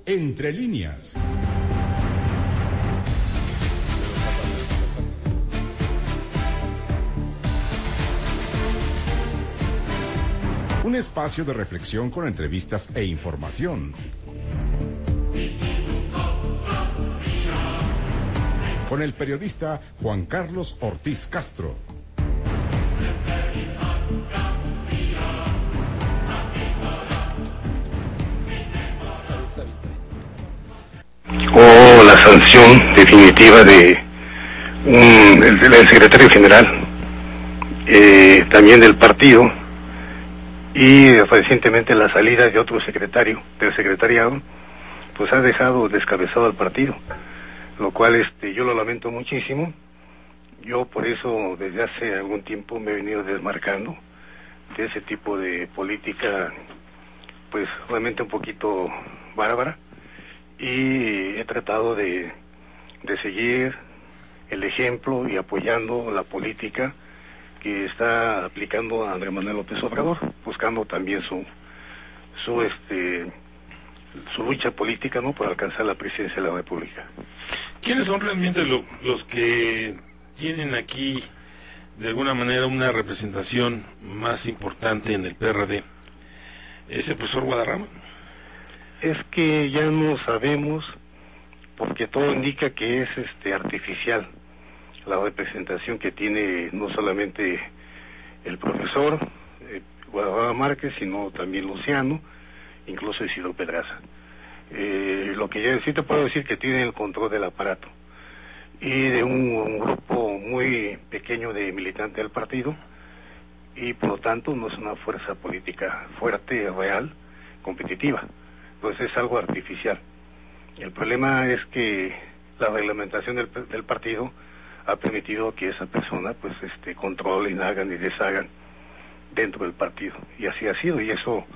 Entre líneas. Un espacio de reflexión con entrevistas e información. Con el periodista Juan Carlos Ortiz Castro. O la sanción definitiva del secretario general, también del partido, y recientemente la salida de otro secretario del secretariado, pues ha dejado descabezado al partido, lo cual yo lo lamento muchísimo. Yo por eso desde hace algún tiempo me he venido desmarcando de ese tipo de política, pues realmente un poquito bárbara, y he tratado de seguir el ejemplo y apoyando la política que está aplicando a Andrés Manuel López Obrador, buscando también su lucha política, ¿no?, por alcanzar la presidencia de la República. ¿Quiénes son realmente los que tienen aquí de alguna manera una representación más importante en el PRD? ¿Es el profesor Guadarrama? Es que ya no sabemos, porque todo indica que es artificial la representación que tiene no solamente el profesor Guadarrama Márquez, sino también Luciano, incluso Isidro Pedraza. Lo que ya sí te puedo decir que tiene el control del aparato y de un grupo muy pequeño de militantes del partido, y por lo tanto no es una fuerza política fuerte, real, competitiva. Entonces es algo artificial. El problema es que la reglamentación del partido ha permitido que esa persona pues controlen, hagan y deshagan dentro del partido, y así ha sido, y eso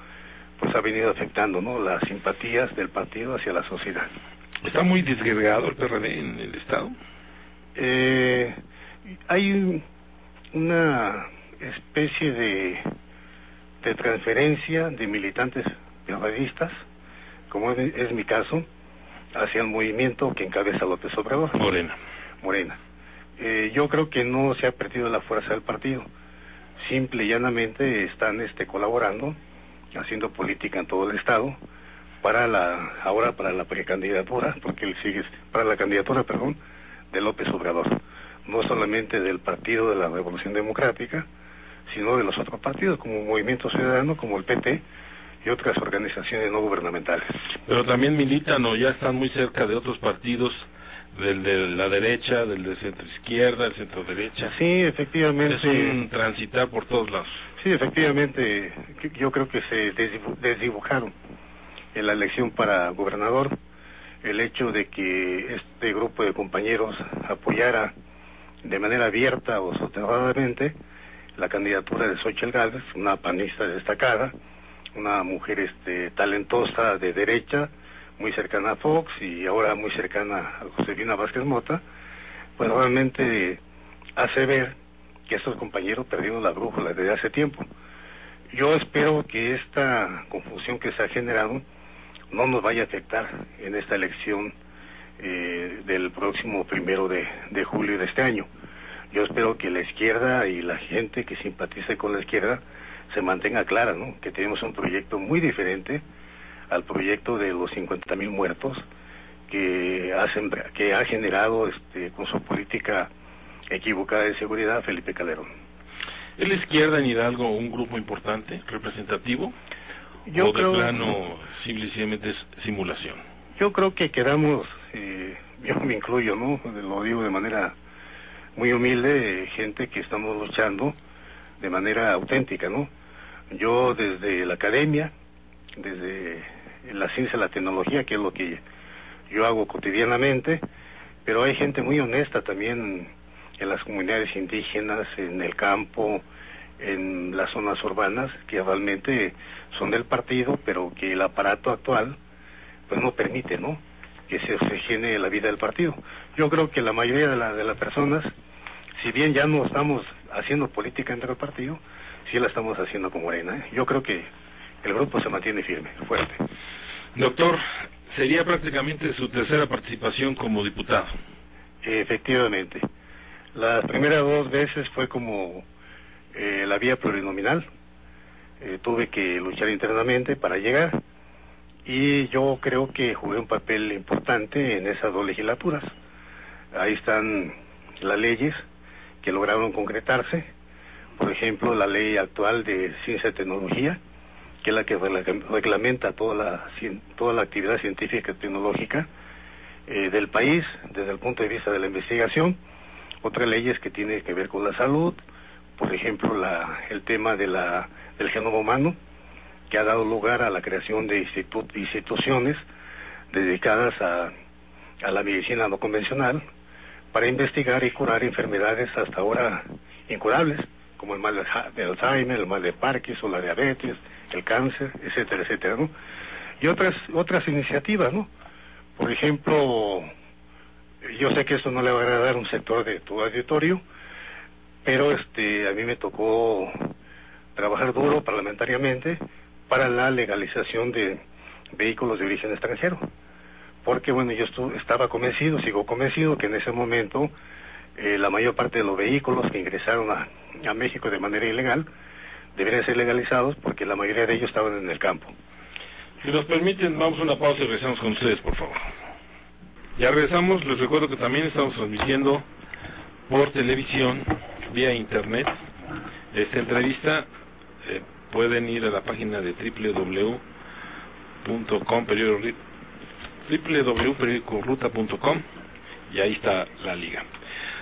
pues ha venido afectando, ¿no?, las simpatías del partido hacia la sociedad. ¿Está muy disgregado el PRD en el estado? Hay una especie de transferencia de militantes periodistas, como es mi caso, hacia el movimiento que encabeza López Obrador. Morena. Yo creo que no se ha perdido la fuerza del partido. Simple y llanamente están colaborando, haciendo política en todo el estado, para la precandidatura, porque él sigue, para la candidatura, de López Obrador. No solamente del Partido de la Revolución Democrática, sino de los otros partidos, como Movimiento Ciudadano, como el PT, y otras organizaciones no gubernamentales. Pero también militan o ya están muy cerca de otros partidos, del de la derecha, del de centro izquierda, el centro derecha. Sí, efectivamente. Es un transitar por todos lados. Sí, efectivamente, yo creo que se desdibujaron en la elección para gobernador el hecho de que este grupo de compañeros apoyara de manera abierta o soterradamente la candidatura de Xóchitl Gálvez, una panista destacada, una mujer talentosa de derecha, muy cercana a Fox y ahora muy cercana a Josefina Vázquez Mota. Pues realmente hace ver que estos compañeros perdieron la brújula desde hace tiempo. Yo espero que esta confusión que se ha generado no nos vaya a afectar en esta elección del próximo 1 de julio de este año. Yo espero que la izquierda y la gente que simpatice con la izquierda se mantenga clara, ¿no?, que tenemos un proyecto muy diferente al proyecto de los 50,000 muertos que ha generado con su política equivocada de seguridad Felipe Calderón. ¿Es la izquierda en Hidalgo un grupo importante, representativo? ¿O de plano simplemente es simulación? Yo creo que quedamos, yo me incluyo, ¿no?, lo digo de manera muy humilde, gente que estamos luchando de manera auténtica, ¿no? Yo desde la academia, desde la ciencia y la tecnología, que es lo que yo hago cotidianamente, pero hay gente muy honesta también en las comunidades indígenas, en el campo, en las zonas urbanas, que realmente son del partido, pero que el aparato actual pues no permite, ¿no?, que se oxigene la vida del partido. Yo creo que la mayoría de las personas, si bien ya no estamos haciendo política entre el partido, sí la estamos haciendo con Morena, ¿eh? Yo creo que el grupo se mantiene firme, fuerte. Doctor, sería prácticamente su tercera participación como diputado. Efectivamente. Las primeras 2 veces fue como la vía plurinominal. Tuve que luchar internamente para llegar, y yo creo que jugué un papel importante en esas 2 legislaturas. Ahí están las leyes que lograron concretarse. Por ejemplo, la ley actual de ciencia y tecnología, que es la que reglamenta toda la actividad científica y tecnológica del país desde el punto de vista de la investigación. Otras leyes que tienen que ver con la salud, por ejemplo el tema del genoma humano, que ha dado lugar a la creación de instituciones dedicadas a la medicina no convencional para investigar y curar enfermedades hasta ahora incurables, como el mal de Alzheimer, el mal de Parkinson, la diabetes, el cáncer, etcétera, etcétera, ¿no? Y otras iniciativas, ¿no? Por ejemplo, yo sé que esto no le va a agradar a un sector de tu auditorio, pero a mí me tocó trabajar duro parlamentariamente para la legalización de vehículos de origen extranjero, porque bueno, yo estaba convencido, sigo convencido que en ese momento la mayor parte de los vehículos que ingresaron a México de manera ilegal deberían ser legalizados, porque la mayoría de ellos estaban en el campo. Si nos permiten, vamos a una pausa y regresamos con ustedes, por favor. Ya regresamos. Les recuerdo que también estamos transmitiendo por televisión, vía internet, esta entrevista. Pueden ir a la página de www.periodicoruta.com, y ahí está la liga.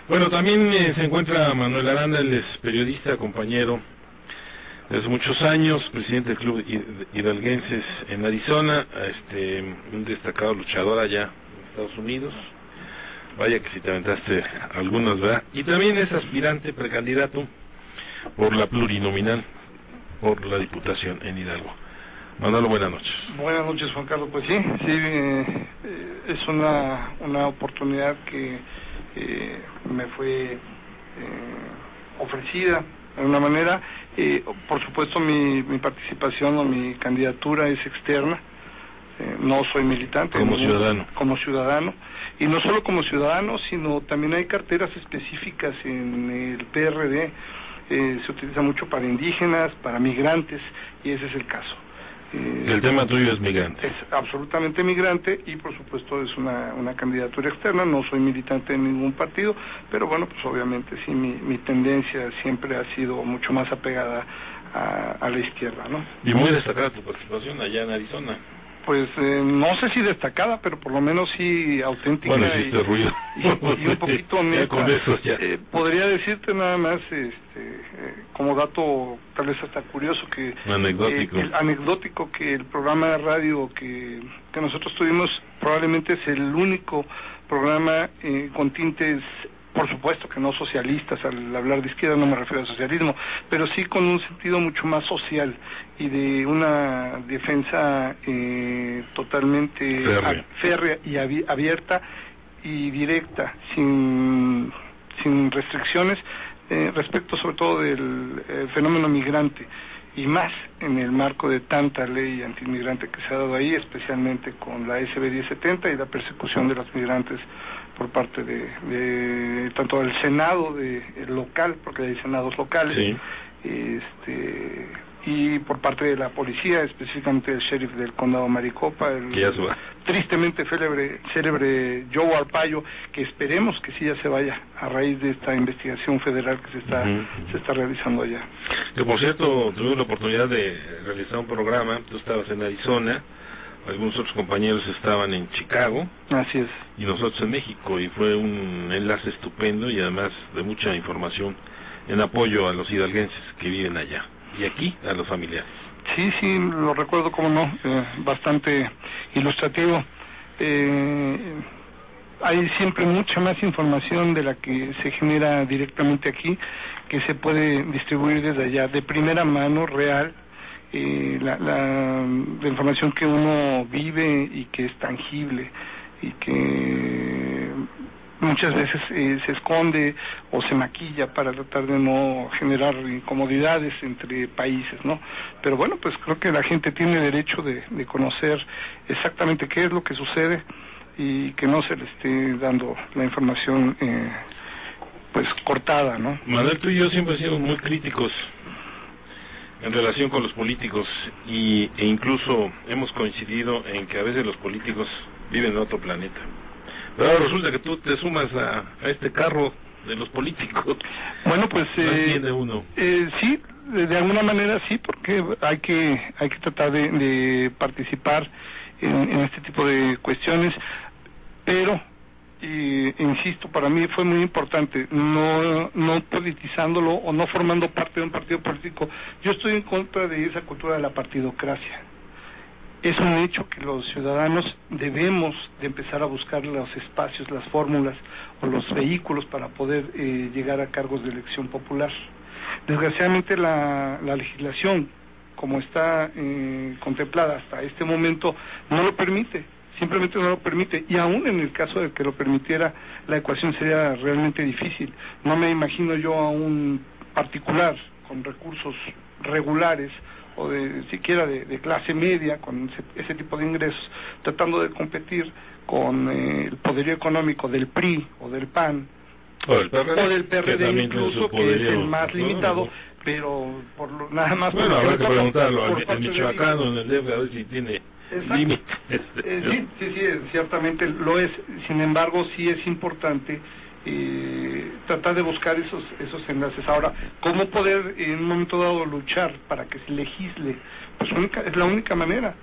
Bueno, también se encuentra Manuel Aranda, él es periodista, compañero desde muchos años, presidente del Club Hidalguenses en Arizona, un destacado luchador allá en Estados Unidos. Vaya que si te aventaste algunas, ¿verdad? Y también es aspirante, precandidato por la plurinominal, por la Diputación en Hidalgo. Manolo, buenas noches. Buenas noches, Juan Carlos. Pues sí, es una oportunidad que me fue ofrecida de alguna manera. Por supuesto, mi participación o mi candidatura es externa. No soy militante. Como ciudadano. Como ciudadano. Y no solo como ciudadano, sino también hay carteras específicas en el PRD. Se utiliza mucho para indígenas, para migrantes, y ese es el caso. El tema tuyo es migrante. Es absolutamente migrante, y por supuesto es una candidatura externa. No soy militante de ningún partido, pero bueno, pues obviamente sí, mi tendencia siempre ha sido mucho más apegada a la izquierda, ¿no? Y muy destacada tu participación allá en Arizona. Pues no sé si destacada, pero por lo menos sí auténtica. Bueno, hiciste ruido. Y un poquito honesta. Con eso ya. Podría decirte nada más, como dato tal vez hasta curioso, que anecdótico, que el programa de radio que nosotros tuvimos probablemente es el único programa con tintes, por supuesto que no socialistas. Al hablar de izquierda no me refiero a socialismo, pero sí con un sentido mucho más social y de una defensa totalmente férrea y abierta y directa, sin restricciones, respecto sobre todo del fenómeno migrante, y más en el marco de tanta ley antimigrante que se ha dado ahí, especialmente con la SB 1070 y la persecución de los migrantes por parte de tanto del Senado local, porque hay senados locales, sí, y por parte de la policía, específicamente el sheriff del condado Maricopa, el tristemente célebre Joe Arpaio, que esperemos que sí ya se vaya a raíz de esta investigación federal que se está realizando allá. Que por cierto, tuve la oportunidad de realizar un programa. Tú estabas en Arizona, algunos otros compañeros estaban en Chicago. Así es. Y nosotros en México, y fue un enlace estupendo y además de mucha información en apoyo a los hidalguenses que viven allá, y aquí a los familiares. Sí, lo recuerdo, como no, bastante ilustrativo. Hay siempre mucha más información de la que se genera directamente aquí, que se puede distribuir desde allá, de primera mano, real. La información que uno vive y que es tangible y que muchas veces se esconde o se maquilla para tratar de no generar incomodidades entre países, ¿no? Pero bueno, pues creo que la gente tiene derecho de conocer exactamente qué es lo que sucede y que no se le esté dando la información pues cortada, ¿no? Manuel, tú y yo siempre hemos sido muy críticos en relación con los políticos e incluso hemos coincidido en que a veces los políticos viven en otro planeta. Pero ahora resulta que tú te sumas a este carro de los políticos. Bueno, pues no entiende uno. Sí, de alguna manera sí, porque hay que tratar de participar en este tipo de cuestiones, pero insisto, para mí fue muy importante no politizándolo o no formando parte de un partido político. Yo estoy en contra de esa cultura de la partidocracia. Es un hecho que los ciudadanos debemos de empezar a buscar los espacios, las fórmulas o los vehículos para poder llegar a cargos de elección popular. Desgraciadamente la legislación, como está contemplada hasta este momento, no lo permite, simplemente no lo permite, y aún en el caso de que lo permitiera, la ecuación sería realmente difícil. No me imagino yo a un particular con recursos regulares o siquiera de clase media, con ese tipo de ingresos, tratando de competir con el poderío económico del PRI o del PAN, o del PRD incluso, que es el más limitado, pero nada más... Bueno, habrá que preguntarlo al michoacano, en el DF, a ver si tiene límites. Sí, ciertamente lo es. Sin embargo, sí es importante tratar de buscar esos enlaces. Ahora, ¿cómo poder en un momento dado luchar para que se legisle? Pues es la única manera,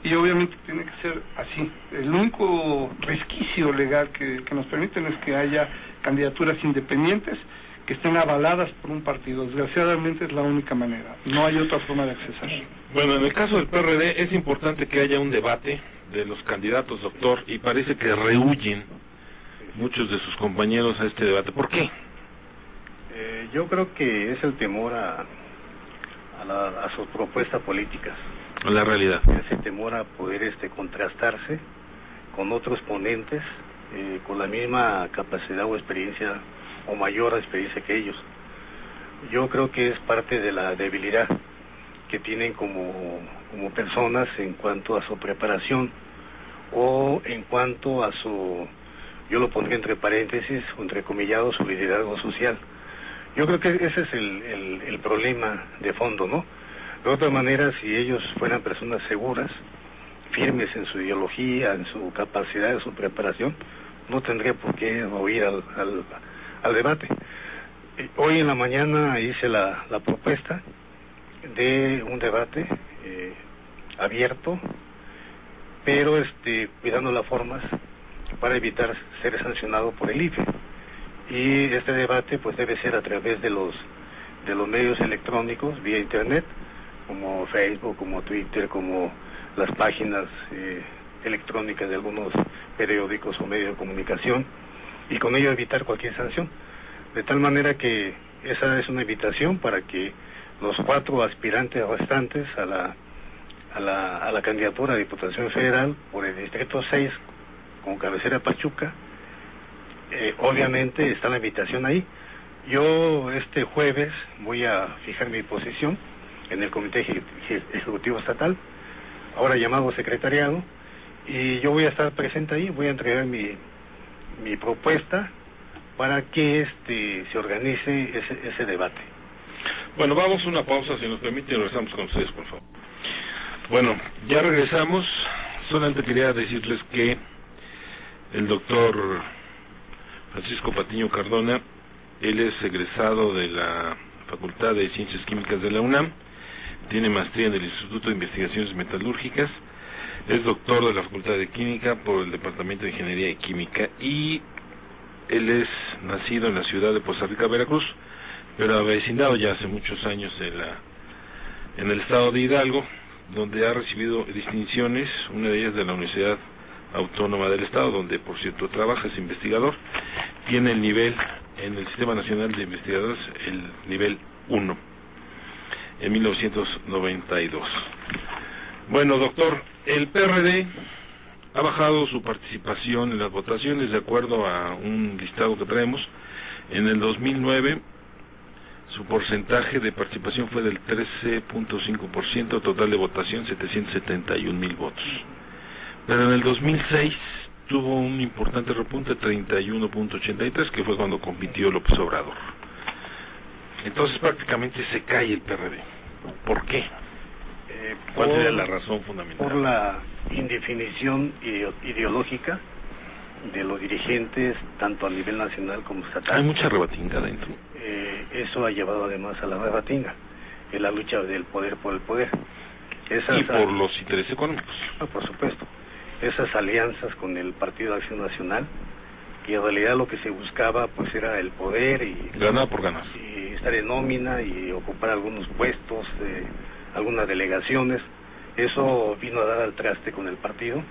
y obviamente tiene que ser así. El único resquicio legal que nos permiten es que haya candidaturas independientes que estén avaladas por un partido. Desgraciadamente es la única manera, no hay otra forma de accesar. Bueno, en el caso del PRD es importante que haya un debate de los candidatos, doctor, y parece que rehuyen muchos de sus compañeros a este debate. ¿Por qué? Yo creo que es el temor a sus propuestas políticas. A la realidad. Ese temor a poder contrastarse con otros ponentes con la misma capacidad o experiencia o mayor experiencia que ellos. Yo creo que es parte de la debilidad que tienen como personas en cuanto a su preparación o en cuanto a su, yo lo pondré entre paréntesis o entrecomillado, su liderazgo social. Yo creo que ese es el problema de fondo, ¿no? De otra manera, si ellos fueran personas seguras, firmes en su ideología, en su capacidad, en su preparación, no tendría por qué oír al debate. Hoy en la mañana hice la propuesta de un debate abierto, pero cuidando las formas para evitar ser sancionado por el IFE. Y este debate pues debe ser a través de los medios electrónicos, vía internet, como Facebook, como Twitter, como las páginas electrónicas de algunos periódicos o medios de comunicación, y con ello evitar cualquier sanción. De tal manera que esa es una invitación para que los 4 aspirantes restantes a la candidatura a Diputación Federal por el Distrito 6, con cabecera Pachuca, obviamente está la invitación ahí. Yo este jueves voy a fijar mi posición en el Comité Ejecutivo Estatal, ahora llamado Secretariado, y yo voy a estar presente ahí, voy a entregar mi propuesta para que se organice ese debate. Bueno, vamos a una pausa, si nos permite, y regresamos con ustedes, por favor. Bueno, ya regresamos. Solamente quería decirles que el doctor Francisco Patiño Cardona, él es egresado de la Facultad de Ciencias Químicas de la UNAM, tiene maestría en el Instituto de Investigaciones Metalúrgicas, es doctor de la Facultad de Química por el Departamento de Ingeniería y Química, y él es nacido en la ciudad de Poza Rica, Veracruz, pero avecindado ya hace muchos años en el estado de Hidalgo, donde ha recibido distinciones, una de ellas de la Universidad Autónoma del Estado, donde por cierto trabaja, es investigador, tiene el nivel en el Sistema Nacional de Investigadores, el nivel 1, en 1992. Bueno, doctor, el PRD ha bajado su participación en las votaciones de acuerdo a un listado que traemos. En el 2009 su porcentaje de participación fue del 13.5%, total de votación 771,000 votos. Pero en el 2006 tuvo un importante repunte, 31.83, que fue cuando compitió López Obrador. Entonces prácticamente se cae el PRD. ¿Por qué? ¿Cuál sería la razón fundamental? Por la indefinición ideológica de los dirigentes, tanto a nivel nacional como estatal. Hay mucha rebatinga dentro. Eso ha llevado además a la rebatinga, en la lucha del poder por el poder. Y por los intereses económicos. Por supuesto. Esas alianzas con el Partido de Acción Nacional, que en realidad lo que se buscaba pues era el poder y ganar por ganar. Y estar en nómina y ocupar algunos puestos, algunas delegaciones. Eso vino a dar al traste con el partido,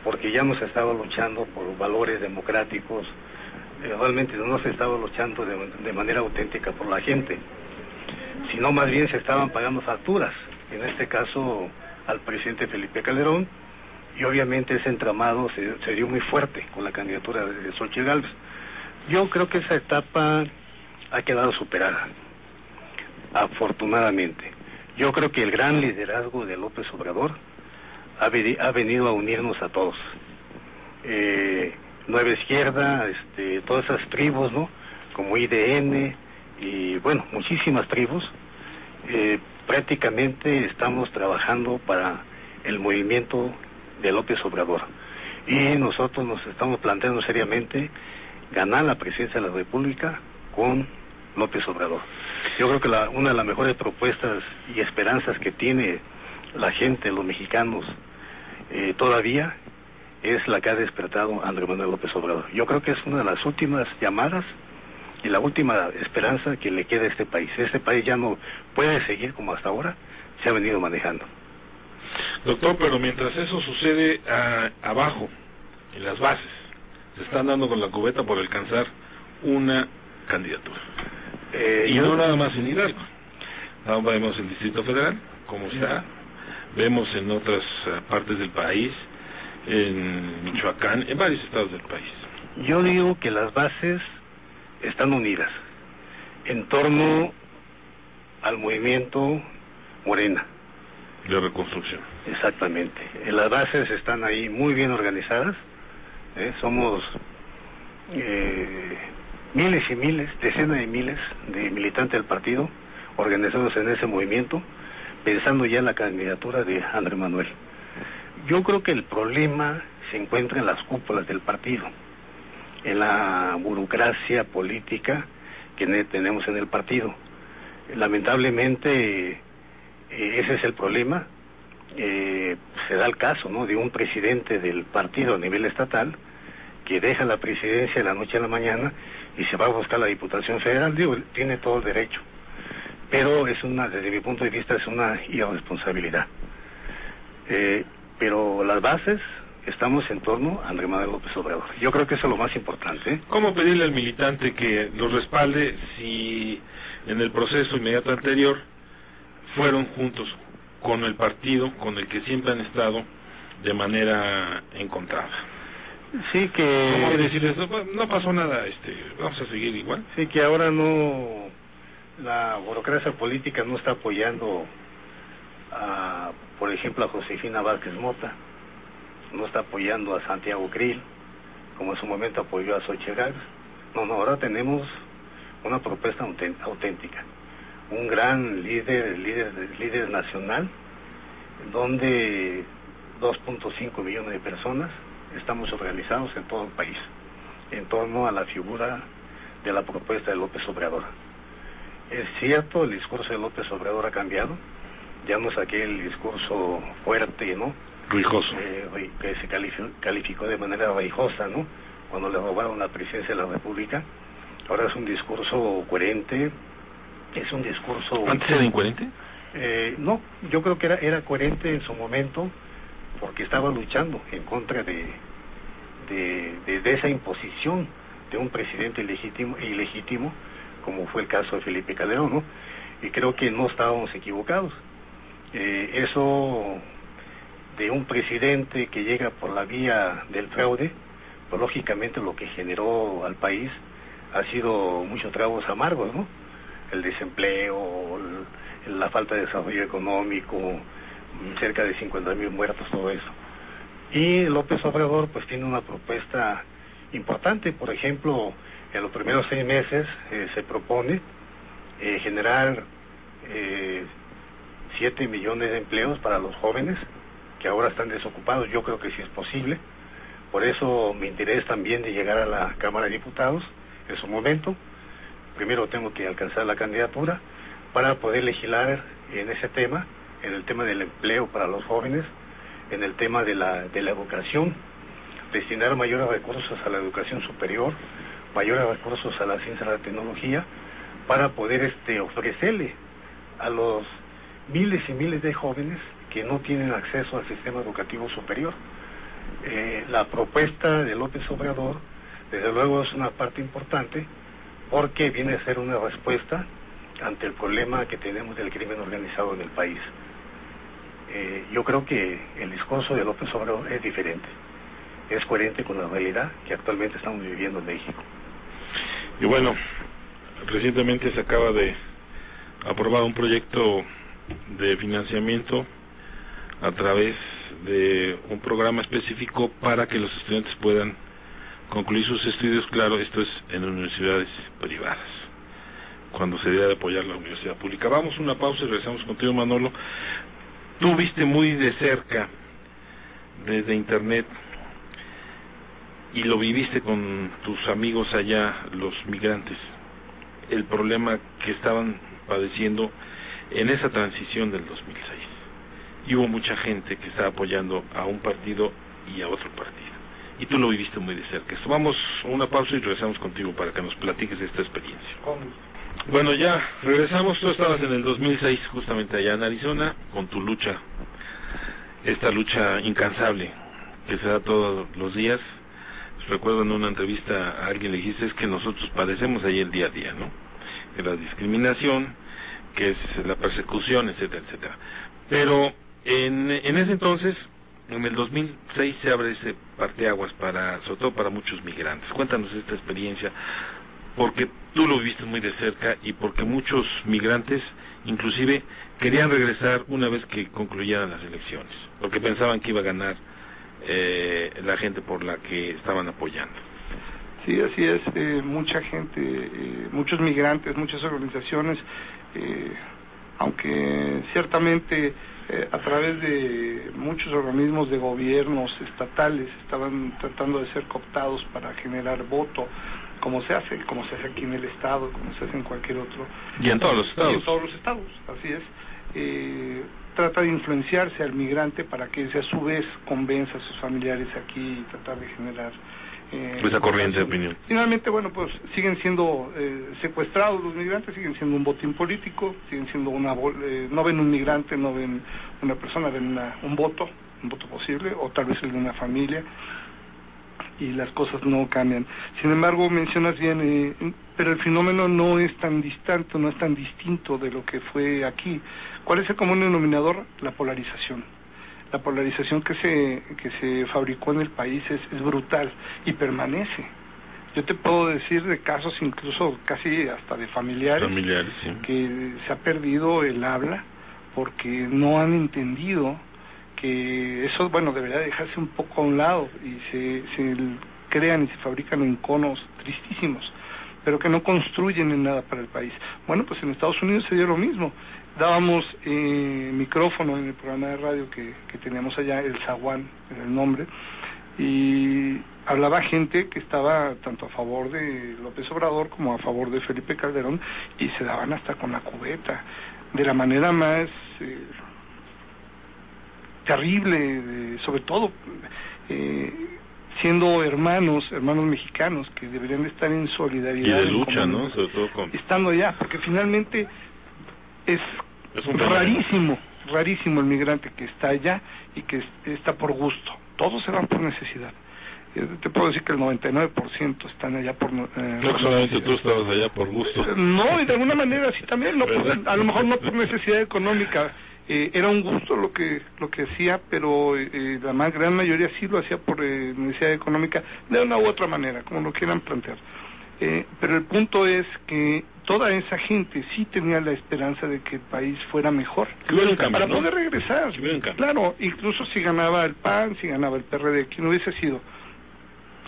porque ya no se estaba luchando por valores democráticos, realmente no se estaba luchando de manera auténtica por la gente, sino más bien se estaban pagando facturas, en este caso al presidente Felipe Calderón, y obviamente ese entramado se dio muy fuerte con la candidatura de Xochitl Gálvez. Yo creo que esa etapa ha quedado superada, afortunadamente. Yo creo que el gran liderazgo de López Obrador ha venido a unirnos a todos. Nueva Izquierda, todas esas tribus, ¿no? Como IDN y bueno, muchísimas tribus. Prácticamente estamos trabajando para el movimiento de López Obrador. Y nosotros nos estamos planteando seriamente ganar la presidencia de la República con López Obrador. Yo creo que una de las mejores propuestas y esperanzas que tiene la gente, los mexicanos, todavía es la que ha despertado Andrés Manuel López Obrador. Yo creo que es una de las últimas llamadas y la última esperanza que le queda a este país. Este país ya no puede seguir como hasta ahora se ha venido manejando. Doctor, pero mientras eso sucede abajo, en las bases, se están dando con la cubeta por alcanzar una candidatura. Y no nada más en Hidalgo. Ahora vemos el Distrito Federal, cómo está. Vemos en otras partes del país, en Michoacán, en varios estados del país. Yo digo que las bases están unidas en torno al movimiento Morena. De reconstrucción. Exactamente. Las bases están ahí muy bien organizadas. Somos miles y miles, decenas de miles de militantes del partido organizados en ese movimiento, pensando ya en la candidatura de Andrés Manuel. Yo creo que el problema se encuentra en las cúpulas del partido, en la burocracia política que tenemos en el partido. Lamentablemente ese es el problema. Se da el caso, ¿no?, de un presidente del partido a nivel estatal que deja la presidencia de la noche a la mañana y se va a buscar la Diputación Federal. Digo, tiene todo el derecho, pero desde mi punto de vista es una irresponsabilidad. Pero las bases estamos en torno a Andrés Manuel López Obrador. Yo creo que eso es lo más importante. ¿Cómo pedirle al militante que los respalde si en el proceso inmediato anterior fueron juntos con el partido con el que siempre han estado de manera encontrada? Sí, que... ¿Cómo decirles? No pasó nada, vamos a seguir igual. Sí, que ahora no... La burocracia política no está apoyando por ejemplo, a Josefina Vázquez Mota, no está apoyando a Santiago Krill, como en su momento apoyó a Xochitl Gálvez. No, ahora tenemos una propuesta auténtica. Un gran líder nacional, donde 2.5 millones de personas estamos organizados en todo el país, en torno a la figura de la propuesta de López Obrador. Es cierto, el discurso de López Obrador ha cambiado, ya no es aquel discurso fuerte, ¿no?, rijoso, que se calificó de manera rijosa, ¿no?, cuando le robaron la presidencia de la República. Ahora es un discurso coherente, es un discurso... ¿Antes era incoherente? No, yo creo que era coherente en su momento, porque estaba luchando en contra de esa imposición de un presidente ilegítimo, como fue el caso de Felipe Calderón, ¿no? Y creo que no estábamos equivocados. Eso de un presidente que llega por la vía del fraude, pues lógicamente lo que generó al país ha sido muchos tragos amargos, ¿no? El desempleo, la falta de desarrollo económico, cerca de 50,000 muertos, todo eso. Y López Obrador pues tiene una propuesta importante. Por ejemplo, en los primeros 6 meses se propone generar 7 millones de empleos para los jóvenes que ahora están desocupados. Yo creo que sí es posible. Por eso mi interés también de llegar a la Cámara de Diputados en su momento. Primero tengo que alcanzar la candidatura para poder legislar en ese tema, en el tema del empleo para los jóvenes, en el tema de la educación, destinar mayores recursos a la educación superior, mayores recursos a la ciencia y la tecnología, para poder ofrecerle a los miles y miles de jóvenes que no tienen acceso al sistema educativo superior. La propuesta de López Obrador, desde luego, es una parte importante, porque viene a ser una respuesta ante el problema que tenemos del crimen organizado en el país. Yo creo que el discurso de López Obrador es diferente, es coherente con la realidad que actualmente estamos viviendo en México. Y bueno, recientemente se acaba de aprobar un proyecto de financiamiento a través de un programa específico para que los estudiantes puedan concluir sus estudios. Claro, esto es en universidades privadas, cuando se debe de apoyar la universidad pública. Vamos a una pausa y regresamos contigo, Manolo. Tú viste muy de cerca, desde internet, y lo viviste con tus amigos allá, los migrantes, el problema que estaban padeciendo en esa transición del 2006. Y hubo mucha gente que estaba apoyando a un partido y a otro partido. Y tú lo viviste muy de cerca. Vamos a una pausa y regresamos contigo para que nos platiques de esta experiencia. Bueno, ya regresamos. Tú estabas en el 2006 justamente allá en Arizona con tu lucha, esta lucha incansable que se da todos los días. Recuerdo en una entrevista a alguien le dijiste, es que nosotros padecemos ahí el día a día, ¿no? Que la discriminación, que es la persecución, etcétera, etcétera. Pero en ese entonces, en el 2006, se abre ese parteaguas sobre todo para muchos migrantes. Cuéntanos esta experiencia, porque tú lo viviste muy de cerca y porque muchos migrantes inclusive querían regresar una vez que concluyeran las elecciones, porque pensaban que iba a ganar la gente por la que estaban apoyando. Sí, así es. Mucha gente, muchos migrantes, muchas organizaciones, aunque ciertamente a través de muchos organismos de gobiernos estatales estaban tratando de ser cooptados para generar voto, como se hace aquí en el estado, como se hace en cualquier otro. Y en todos los estados. Y en todos los estados, así es. Trata de influenciarse al migrante para que ese a su vez convenza a sus familiares aquí y tratar de generar esa corriente de opinión. Finalmente, bueno, pues siguen siendo secuestrados los migrantes, siguen siendo un botín político, siguen siendo no ven un migrante, no ven una persona, ven un voto posible, o tal vez el de una familia, y las cosas no cambian. Sin embargo, mencionas bien, pero el fenómeno no es tan distante, no es tan distinto de lo que fue aquí. ¿Cuál es el común denominador? La polarización. La polarización que se fabricó en el país es brutal y permanece. Yo te puedo decir de casos incluso casi hasta de familiares sí, que se ha perdido el habla porque no han entendido que eso, bueno, debería dejarse un poco a un lado y se crean y se fabrican enconos tristísimos, pero que no construyen en nada para el país. Bueno, pues en Estados Unidos se dio lo mismo. Dábamos micrófono en el programa de radio que teníamos allá, el Zaguán era el nombre, y hablaba gente que estaba tanto a favor de López Obrador como a favor de Felipe Calderón, y se daban hasta con la cubeta, de la manera más terrible, sobre todo siendo hermanos mexicanos que deberían de estar en solidaridad. Y de lucha, ¿no? Sobre todo estando allá, porque finalmente es rarísimo el migrante que está allá y que está por gusto. Todos se van por necesidad. Te puedo decir que el 99% están allá por no solamente tú estabas allá por gusto. No, y de alguna manera sí también, no por, a lo mejor no por necesidad económica Era un gusto lo que hacía, pero la gran mayoría sí lo hacía por necesidad económica, de una u otra manera, como lo quieran plantear. Pero el punto es que toda esa gente sí tenía la esperanza de que el país fuera mejor, para poder regresar. Claro, incluso si ganaba el PAN, si ganaba el PRD, quien hubiese sido.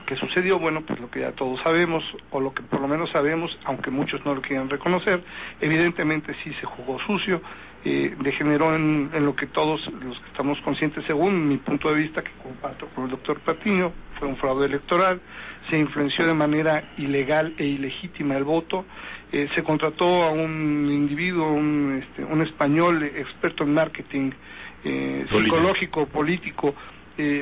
¿Qué sucedió? Bueno, pues lo que ya todos sabemos, o lo que por lo menos sabemos, aunque muchos no lo quieran reconocer, evidentemente sí se jugó sucio, degeneró en lo que todos los que estamos conscientes, según mi punto de vista, que comparto con el doctor Patiño, fue un fraude electoral, se influenció de manera ilegal e ilegítima el voto, se contrató a un individuo, un español experto en marketing psicológico, político,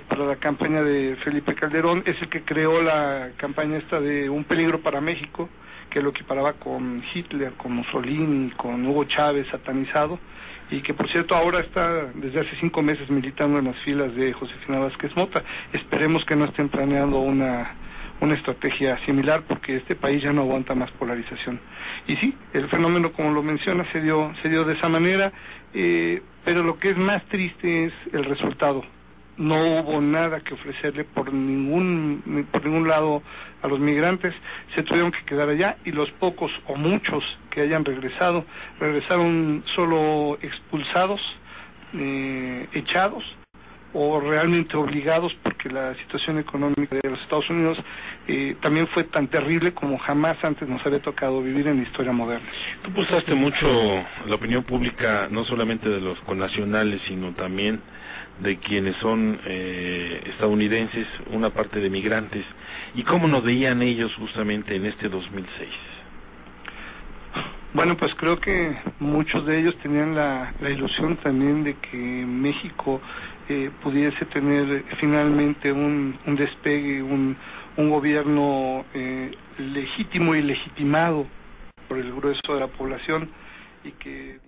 para la campaña de Felipe Calderón. Es el que creó la campaña esta de Un peligro para México, que lo equiparaba con Hitler, con Mussolini, con Hugo Chávez satanizado, y que por cierto ahora está desde hace 5 meses militando en las filas de Josefina Vázquez Mota. Esperemos que no estén planeando una estrategia similar, porque este país ya no aguanta más polarización. Y sí, el fenómeno, como lo menciona, se dio de esa manera, pero lo que es más triste es el resultado. No hubo nada que ofrecerle por ningún lado a los migrantes, se tuvieron que quedar allá, y los pocos o muchos que hayan regresaron solo expulsados, echados, o realmente obligados, porque la situación económica de los Estados Unidos también fue tan terrible como jamás antes nos había tocado vivir en la historia moderna. Tú pulsaste mucho la opinión pública, no solamente de los connacionales, sino también de quienes son estadounidenses, una parte de migrantes, y cómo nos veían ellos justamente en este 2006. Bueno, pues creo que muchos de ellos tenían la ilusión también de que México pudiese tener finalmente un despegue, un gobierno legítimo y legitimado por el grueso de la población, y que